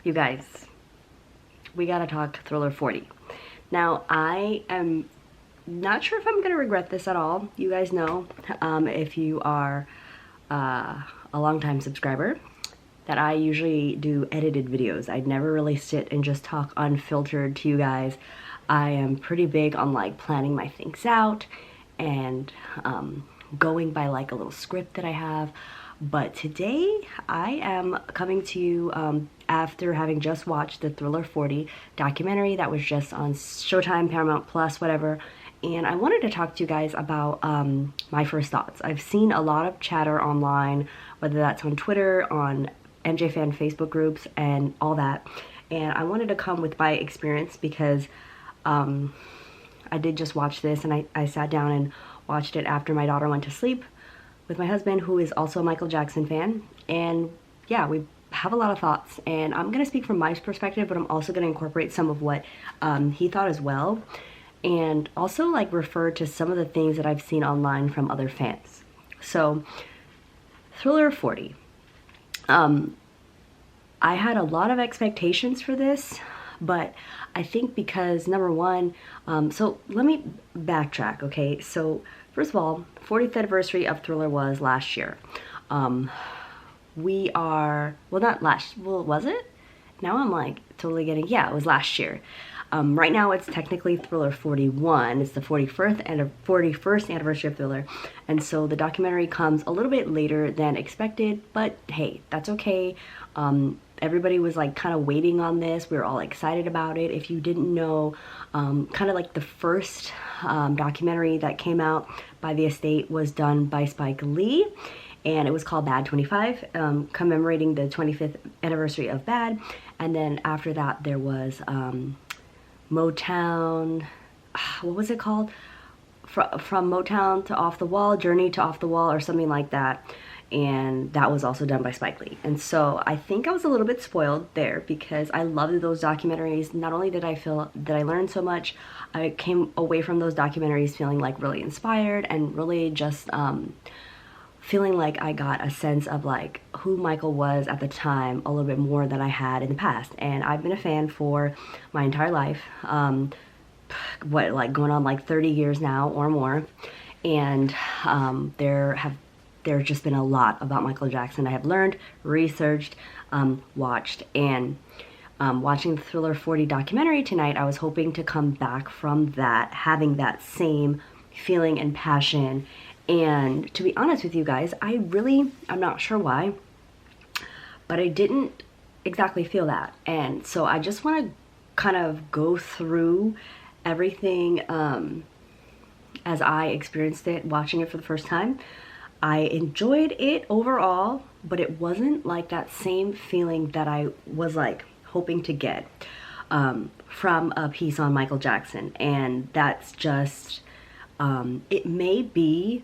You guys, we gotta talk Thriller 40. Now, I am not sure if I'm gonna regret this at all. You guys know, if you are a longtime subscriber, that I usually do edited videos. I'd never really sit and just talk unfiltered to you guys. I am pretty big on like planning my things out and going by like a little script that I have. But today I am coming to you after having just watched the Thriller 40 documentary that was just on Showtime, Paramount Plus, whatever. And I wanted to talk to you guys about my first thoughts. I've seen a lot of chatter online, whether that's on Twitter, on MJFAN Facebook groups, and all that. And I wanted to come with my experience because I did just watch this, and I sat down and watched it after my daughter went to sleep with my husband, who is also a Michael Jackson fan. And yeah, we have a lot of thoughts, and I'm gonna speak from my perspective, but I'm also gonna incorporate some of what he thought as well, and also like refer to some of the things that I've seen online from other fans. So Thriller 40. I had a lot of expectations for this, but I think because number one, so let me backtrack, okay? So first of all, 40th anniversary of Thriller was last year. We are, well, not last, well, was it? Now I'm like totally getting, yeah, it was last year. Right now it's technically Thriller 41. It's the 41st anniversary of Thriller. And so the documentary comes a little bit later than expected, but hey, that's okay. Everybody was like kind of waiting on this. We were all excited about it. If you didn't know, kind of like the first documentary that came out by the estate was done by Spike Lee, and it was called Bad 25, commemorating the 25th anniversary of Bad. And then after that there was Motown, what was it called? From Motown to Off the Wall, Journey to Off the Wall, or something like that. And that was also done by Spike Lee. And so I think I was a little bit spoiled there because I loved those documentaries. Not only did I feel that I learned so much, I came away from those documentaries feeling like really inspired and really just feeling like I got a sense of like who Michael was at the time a little bit more than I had in the past. And I've been a fan for my entire life, what, like going on like 30 years now or more. And there's just been a lot about Michael Jackson I have learned, researched, watched, and watching the Thriller 40 documentary tonight, I was hoping to come back from that, having that same feeling and passion. And to be honest with you guys, I'm not sure why, but I didn't exactly feel that. And so I just want to kind of go through everything as I experienced it watching it for the first time. I enjoyed it overall, but it wasn't like that same feeling that I was like hoping to get from a piece on Michael Jackson. And that's just, it may be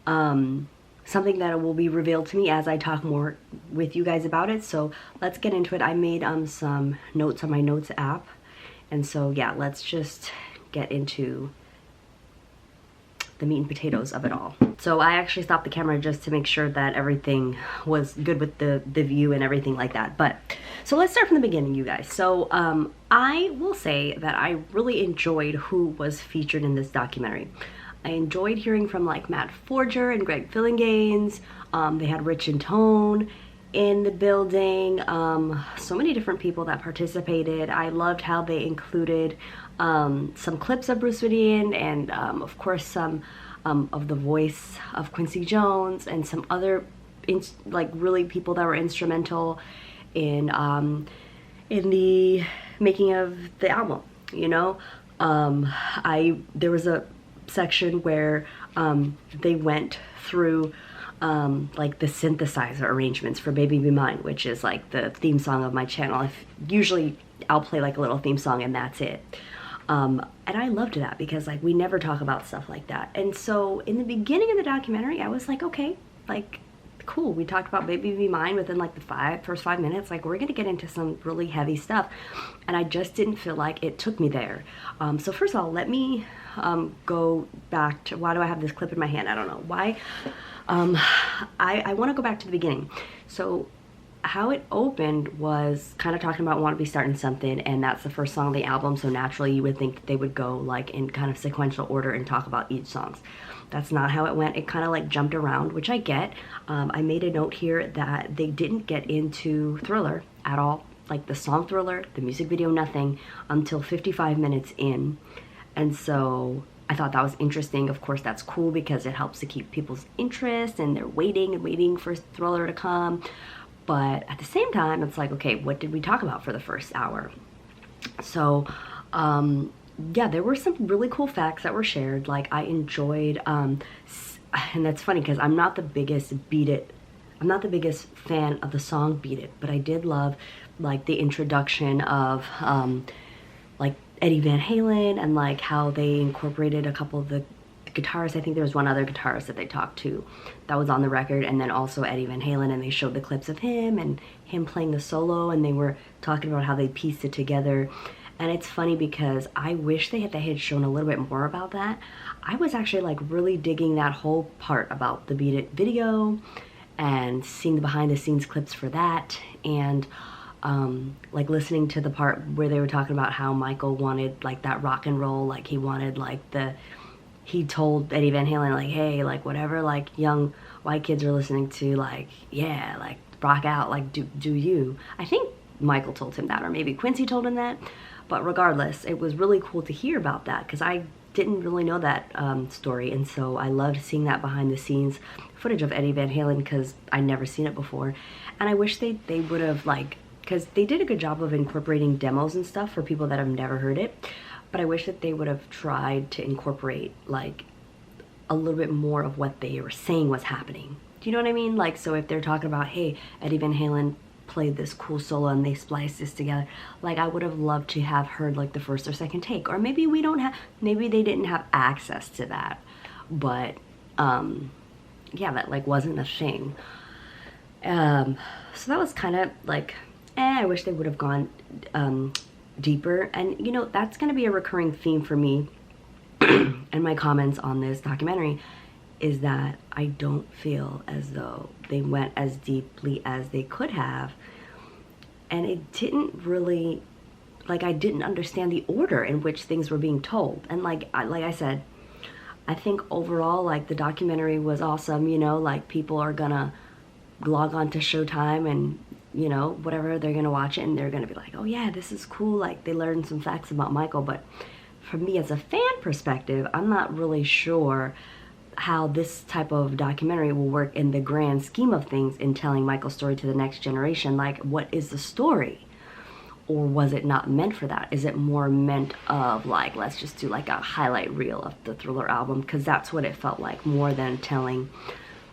something that will be revealed to me as I talk more with you guys about it. So let's get into it. I made some notes on my notes app. And so yeah, let's just get into the meat and potatoes of it all. So I actually stopped the camera just to make sure that everything was good with the view and everything like that. But so let's start from the beginning, you guys. So I will say that I really enjoyed who was featured in this documentary. I enjoyed hearing from like Matt Forger and Greg Phillinganes. They had Rich and Tone in the building. So many different people that participated. I loved how they included some clips of Bruce Willis and of course some of the voice of Quincy Jones and some other like really people that were instrumental in the making of the album, you know. There was a section where they went through like the synthesizer arrangements for Baby Be Mine, which is like the theme song of my channel. Usually I'll play like a little theme song and that's it. And I loved that because like we never talk about stuff like that. And so in the beginning of the documentary, I was like, okay, like cool. We talked about Baby Be Mine within like the first 5 minutes. Like we're gonna get into some really heavy stuff. And I just didn't feel like it took me there. So first of all, let me go back to, why do I have this clip in my hand? I don't know why. I want to go back to the beginning. So how it opened was kind of talking about Want to Be Starting Something, and that's the first song of the album, so naturally you would think that they would go like in kind of sequential order and talk about each songs. That's not how it went. It kind of like jumped around, which I get. I made a note here that they didn't get into Thriller at all, like the song Thriller, the music video, nothing, until 55 minutes in. And so I thought that was interesting. Of course, that's cool because it helps to keep people's interest, and they're waiting and waiting for Thriller to come. But at the same time, it's like, okay, what did we talk about for the first hour? So, yeah, there were some really cool facts that were shared. Like, I enjoyed, and that's funny because I'm not the biggest fan of the song Beat It, but I did love, like, the introduction of, like, Eddie Van Halen, and like how they incorporated a couple of the guitarists. I think there was one other guitarist that they talked to that was on the record, and then also Eddie Van Halen, and they showed the clips of him and him playing the solo, and they were talking about how they pieced it together. And it's funny because I wish they had shown a little bit more about that. I was actually like really digging that whole part about the Beat It video and seeing the behind the scenes clips for that, and like listening to the part where they were talking about how Michael wanted like that rock and roll, like he wanted like he told Eddie Van Halen like, hey, like whatever like young white kids are listening to, like, yeah, like rock out, like do you. I think Michael told him that, or maybe Quincy told him that, but regardless, it was really cool to hear about that because I didn't really know that story, and so I loved seeing that behind the scenes footage of Eddie Van Halen because I'd never seen it before. And I wish they would have, like, because they did a good job of incorporating demos and stuff for people that have never heard it, but I wish that they would have tried to incorporate like a little bit more of what they were saying was happening. Do you know what I mean? Like, so if they're talking about, hey, Eddie Van Halen played this cool solo and they spliced this together, like I would have loved to have heard like the first or second take, or maybe maybe they didn't have access to that, but yeah, that like wasn't a thing. So that was kind of like, I wish they would have gone deeper. And you know, that's going to be a recurring theme for me and my comments on this documentary, is that I don't feel as though they went as deeply as they could have, and it didn't really, like, I didn't understand the order in which things were being told. And like I said, I think overall, like, the documentary was awesome. You know, like, people are gonna log on to Showtime and, you know, whatever, they're gonna watch it and they're gonna be like, oh yeah, this is cool, like they learned some facts about Michael. But from me as a fan perspective, I'm not really sure how this type of documentary will work in the grand scheme of things in telling Michael's story to the next generation. Like, what is the story? Or was it not meant for that? Is it more meant of like, let's just do like a highlight reel of the Thriller album? Because that's what it felt like, more than telling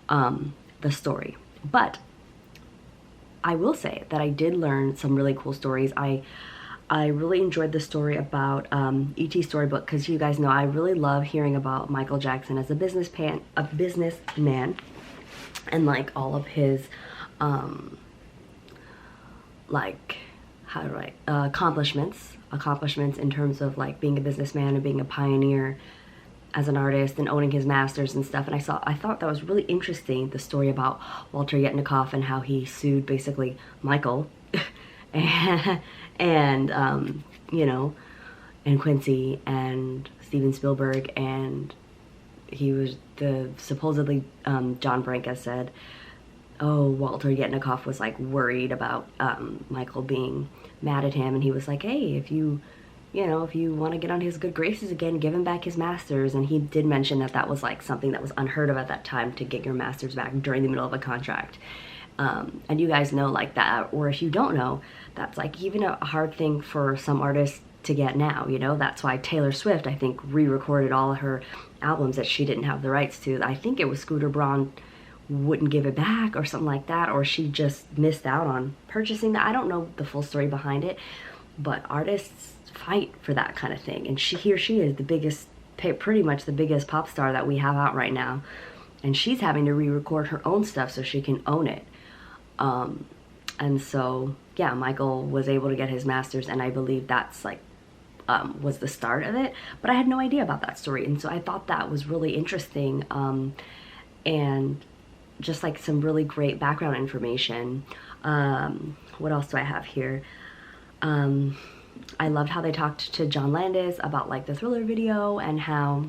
the story. But I will say that I did learn some really cool stories. I really enjoyed the story about E.T. Storybook, because you guys know I really love hearing about Michael Jackson as a businessman, and like all of his like, how do I accomplishments in terms of like being a businessman and being a pioneer as an artist and owning his masters and stuff. And I thought that was really interesting, the story about Walter Yetnikoff and how he sued basically Michael and you know, and Quincy and Steven Spielberg, and he was supposedly John Branca said, oh, Walter Yetnikoff was like worried about Michael being mad at him, and he was like, hey, if you want to get on his good graces again, give him back his masters. And he did mention that that was like something that was unheard of at that time, to get your masters back during the middle of a contract. And you guys know like that, or if you don't know, that's like even a hard thing for some artists to get now, you know. That's why Taylor Swift, I think, re-recorded all of her albums that she didn't have the rights to. I think it was Scooter Braun wouldn't give it back or something like that, or she just missed out on purchasing that. I don't know the full story behind it, but artists fight for that kind of thing. And here she is, the biggest, pretty much the biggest pop star that we have out right now, and she's having to re-record her own stuff so she can own it. And so yeah, Michael was able to get his masters, and I believe that's like was the start of it. But I had no idea about that story, and so I thought that was really interesting, and just like some really great background information. What else do I have here? I loved how they talked to John Landis about like the Thriller video, and how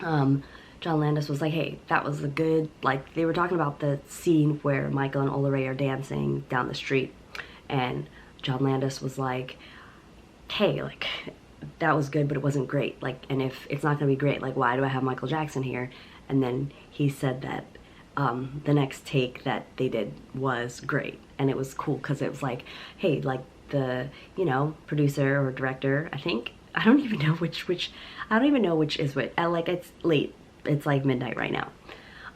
John Landis was like, hey, that was a good, like, they were talking about the scene where Michael and Ola Ray are dancing down the street, and John Landis was like, hey, like, that was good, but it wasn't great. Like, and if it's not gonna be great, like, why do I have Michael Jackson here? And then he said that the next take that they did was great, and it was cool because it was like, hey, like the, you know, producer or director, I think, I don't even know which I don't even know which is which. Like, it's late, it's like midnight right now.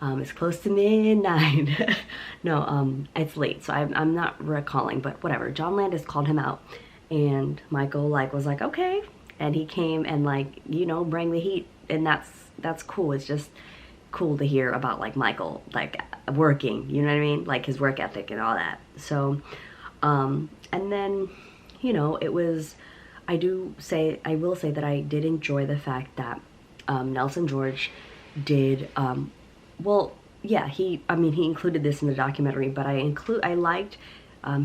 It's close to midnight. No, it's late, so I'm not recalling, but whatever. John Landis called him out, and Michael like was like, okay, and he came and, like, you know, bring the heat, and that's cool. It's just cool to hear about like Michael like working, you know what I mean, like his work ethic and all that. So and then, you know, it was, I will say that I did enjoy the fact that Nelson George did well, yeah, he included this in the documentary, but I liked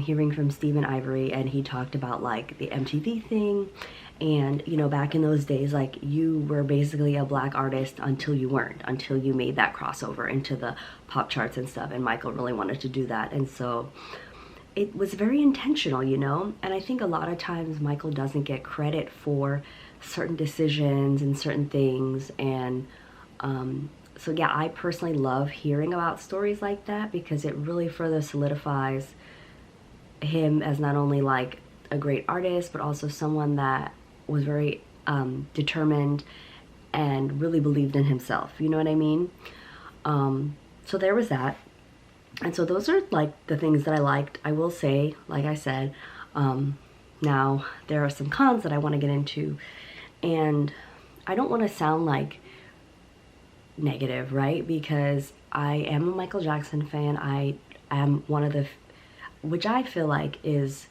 hearing from Stephen Ivory, and he talked about like the MTV thing, and, you know, back in those days, like, you were basically a black artist until you weren't, until you made that crossover into the pop charts and stuff, and Michael really wanted to do that, and so it was very intentional, you know. And I think a lot of times Michael doesn't get credit for certain decisions and certain things, and so yeah, I personally love hearing about stories like that, because it really further solidifies him as not only like a great artist, but also someone that was very determined and really believed in himself, you know what I mean? So there was that. And so those are like the things that I liked. I will say, like I said, now there are some cons that I want to get into, and I don't want to sound like negative, right? Because I am a Michael Jackson fan. I am one of the, which I feel like is,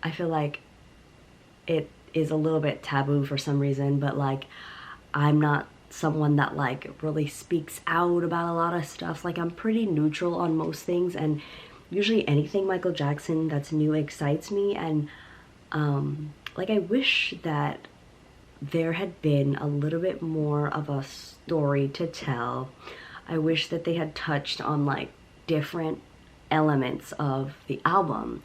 I feel like it is a little bit taboo for some reason, but like, I'm not someone that like really speaks out about a lot of stuff. Like, I'm pretty neutral on most things, and usually anything Michael Jackson that's new excites me. And like, I wish that there had been a little bit more of a story to tell. I wish that they had touched on like different elements of the album.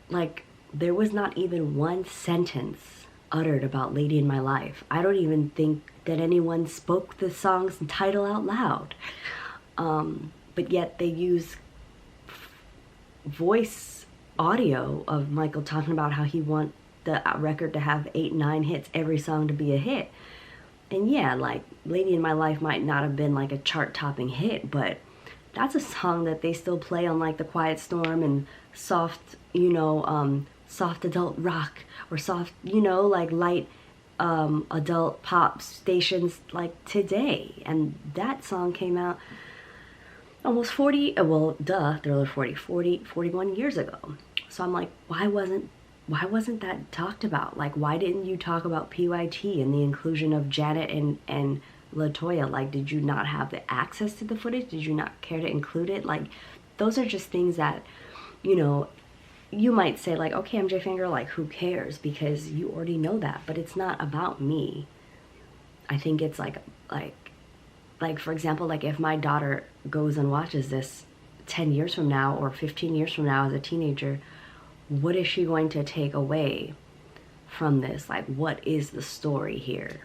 Like, there was not even one sentence uttered about Lady in My Life. I don't even think that anyone spoke the song's title out loud. But yet they use voice audio of Michael talking about how he wants the record to have 8, 9 hits, every song to be a hit. And yeah, like, Lady in My Life might not have been like a chart-topping hit, but that's a song that they still play on like the Quiet Storm and soft, you know, soft adult rock, or soft, you know, like light adult pop stations like today. And that song came out almost 40, well, duh, they're 41 years ago. So I'm like, why wasn't that talked about? Like, why didn't you talk about PYT and the inclusion of Janet and LaToya? Like, did you not have the access to the footage? Did you not care to include it? Like, those are just things that, you know, you might say like, okay, MJ Fangirl, like, who cares? Because you already know that, but it's not about me. I think it's like for example, like, if my daughter goes and watches this 10 years from now or 15 years from now as a teenager, what is she going to take away from this? Like, what is the story here?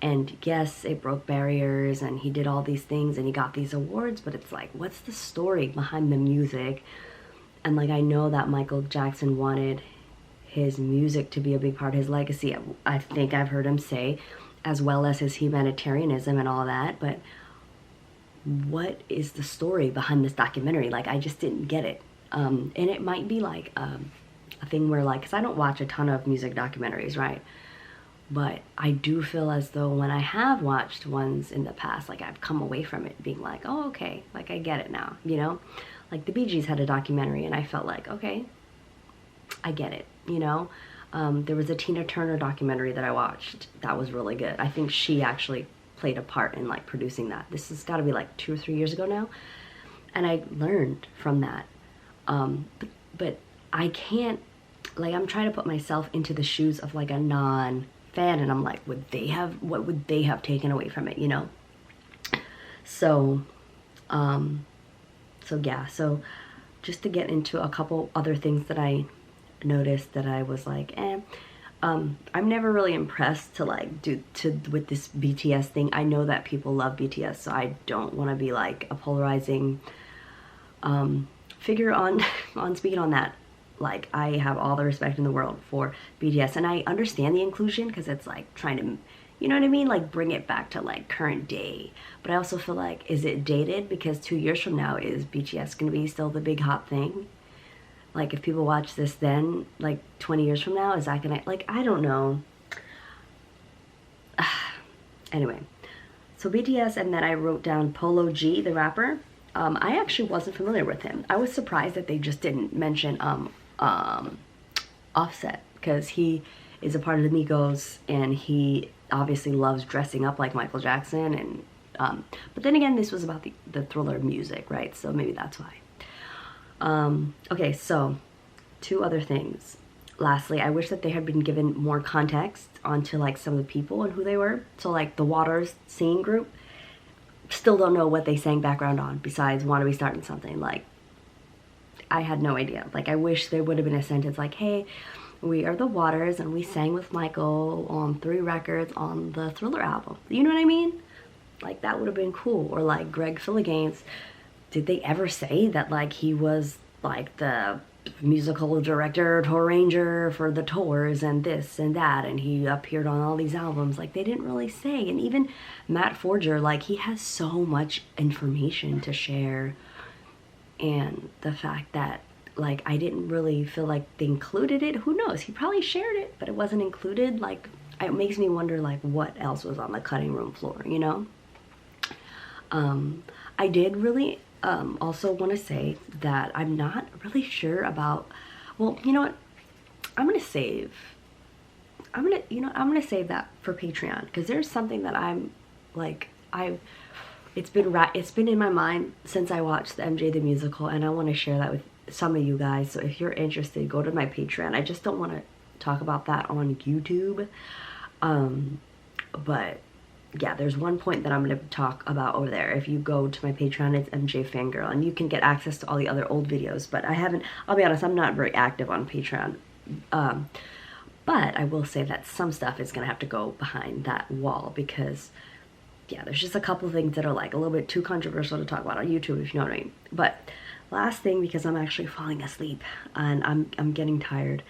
And yes, it broke barriers, and he did all these things, and he got these awards, but it's like, what's the story behind the music? And like, I know that Michael Jackson wanted his music to be a big part of his legacy. I think I've heard him say, as well as his humanitarianism and all that, but what is the story behind this documentary? Like, I just didn't get it. And it might be like a thing where, like, because I don't watch a ton of music documentaries, right? But I do feel as though when I have watched ones in the past, like, I've come away from it being like, oh, okay, like, I get it now, you know? Like, the Bee Gees had a documentary, and I felt like, okay, I get it, you know? There was a Tina Turner documentary that I watched that was really good. I think she actually played a part in, like, producing that. This has got to be, like, 2 or 3 years ago now. and I learned from that. But I can't, like, I'm trying to put myself into the shoes of like a non-fan, and I'm like, what would they have taken away from it, you know? So, yeah, so just to get into a couple other things that I noticed that I was like, I'm never really impressed to like with this BTS thing. I know that people love BTS, so I don't want to be like a polarizing figure on speaking on that. Like, I have all the respect in the world for BTS, and I understand the inclusion because it's like trying to, you know what I mean, like bring it back to like current day. But I also feel like, is it dated? Because 2 years from now, is BTS gonna be still the big hot thing? Like, if people watch this then, like 20 years from now, is that gonna, like, I don't know. Anyway, so BTS, and then I wrote down Polo G, the rapper. I actually wasn't familiar with him. I was surprised that they just didn't mention Offset, because he is a part of the Migos, and he obviously loves dressing up like Michael Jackson, and but then again, this was about the Thriller music, right? So maybe that's why. Okay, so 2 other things. Lastly, I wish that they had been given more context onto like some of the people and who they were. So like the Waters singing group, still don't know what they sang background on besides "Wanna Be Starting Something." Like, I had no idea. Like, I wish there would have been a sentence like, hey, we are the Waters and we sang with Michael on 3 records on the Thriller album. You know what I mean? Like, that would have been cool. Or like Greg Philliganes, did they ever say that like he was like the musical director, tour ranger for the tours and this and that, and he appeared on all these albums? Like, they didn't really say. And even Matt Forger, like, he has so much information to share, and the fact that like I didn't really feel like they included it. Who knows, he probably shared it, but it wasn't included. Like, it makes me wonder like what else was on the cutting room floor, you know? I did really also want to say that I'm not really sure about, well, you know what, I'm gonna save that for Patreon, because there's something that I'm like, it's been in my mind since I watched the MJ the Musical, and I want to share that with some of you guys. So if you're interested, go to my Patreon. I just don't want to talk about that on YouTube, but yeah, there's one point that I'm going to talk about over there. If you go to my Patreon, it's MJFANGIRL, and you can get access to all the other old videos. But I'll be honest, I'm not very active on Patreon. But I will say that some stuff is going to have to go behind that wall, because yeah, there's just a couple of things that are like a little bit too controversial to talk about on YouTube, if you know what I mean. But last thing, because I'm actually falling asleep and I'm getting tired.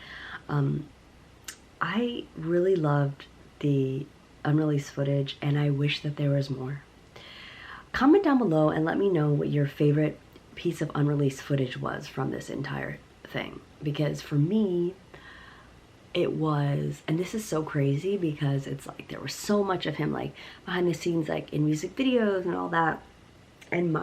I really loved the unreleased footage, and I wish that there was more. Comment down below and let me know what your favorite piece of unreleased footage was from this entire thing, because for me, it was, and this is so crazy because it's like there was so much of him like behind the scenes, like in music videos and all that, and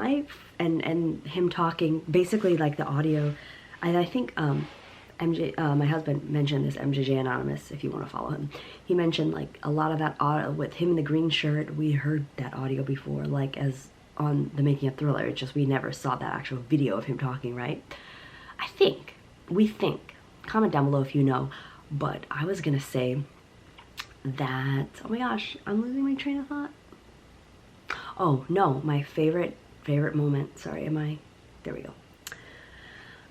and him talking, basically like the audio. And I think my husband mentioned this, MJJ Anonymous, if you want to follow him. He mentioned like a lot of that audio with him in the green shirt. We heard that audio before, like as on the making of Thriller. It's just we never saw that actual video of him talking, right? We think. Comment down below if you know. But I was gonna say that, oh my gosh, I'm losing my train of thought. Oh no, my favorite moment, sorry, there we go.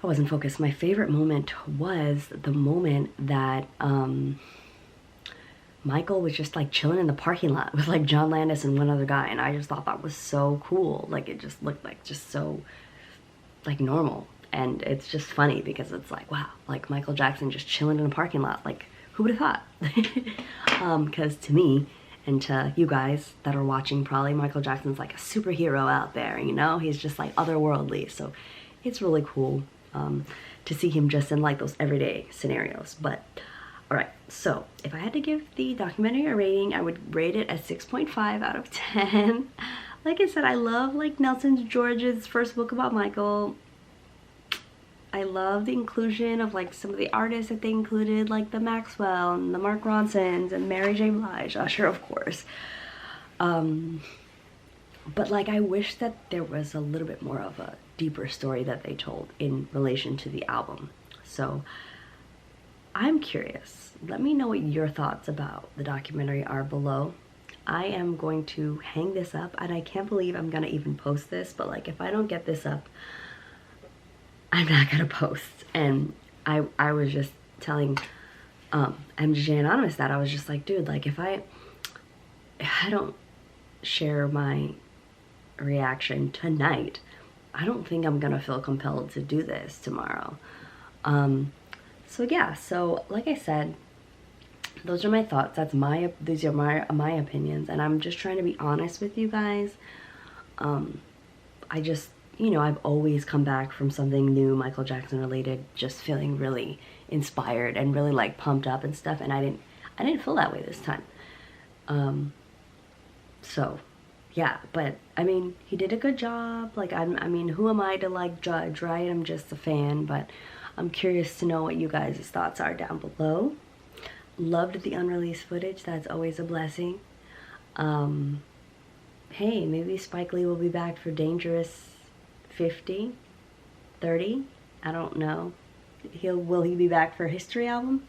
I wasn't focused. My favorite moment was the moment that Michael was just like chilling in the parking lot with like John Landis and one other guy, and I just thought that was so cool. Like, it just looked like just so like normal. And it's just funny because it's like, wow, like Michael Jackson just chilling in a parking lot. Like, who would have thought? Because to me, and to you guys that are watching, probably Michael Jackson's like a superhero out there, you know? He's just like otherworldly. So it's really cool to see him just in like those everyday scenarios. But all right, so if I had to give the documentary a rating, I would rate it at 6.5 out of 10. Like I said, I love like Nelson George's first book about Michael. I love the inclusion of like some of the artists that they included, like the Maxwell and the Mark Ronsons and Mary J. Blige, Usher, of course. But like, I wish that there was a little bit more of a deeper story that they told in relation to the album. So I'm curious. Let me know what your thoughts about the documentary are below. I am going to hang this up, and I can't believe I'm gonna even post this, but like if I don't get this up, I'm not gonna post. And I was just telling MJ Anonymous that I was just like, dude, like if I don't share my reaction tonight, I don't think I'm gonna feel compelled to do this tomorrow. So yeah, so like I said, those are my thoughts. These are my opinions, and I'm just trying to be honest with you guys. I just, you know, I've always come back from something new Michael Jackson related just feeling really inspired and really like pumped up and stuff, and I didn't feel that way this time. So yeah, but I mean, he did a good job. Like I mean, who am I to like judge, right? I'm just a fan, but I'm curious to know what you guys' thoughts are down below. Loved the unreleased footage. That's always a blessing. Hey, maybe Spike Lee will be back for Dangerous 50, 30. I don't know. Will he be back for History album?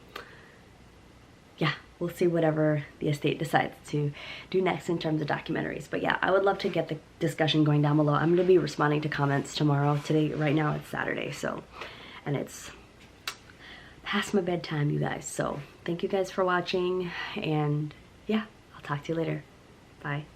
Yeah, we'll see whatever the estate decides to do next in terms of documentaries. But yeah, I would love to get the discussion going down below. I'm going to be responding to comments tomorrow. Right now it's Saturday, so, and it's past my bedtime, you guys. So thank you guys for watching, and yeah, I'll talk to you later. Bye.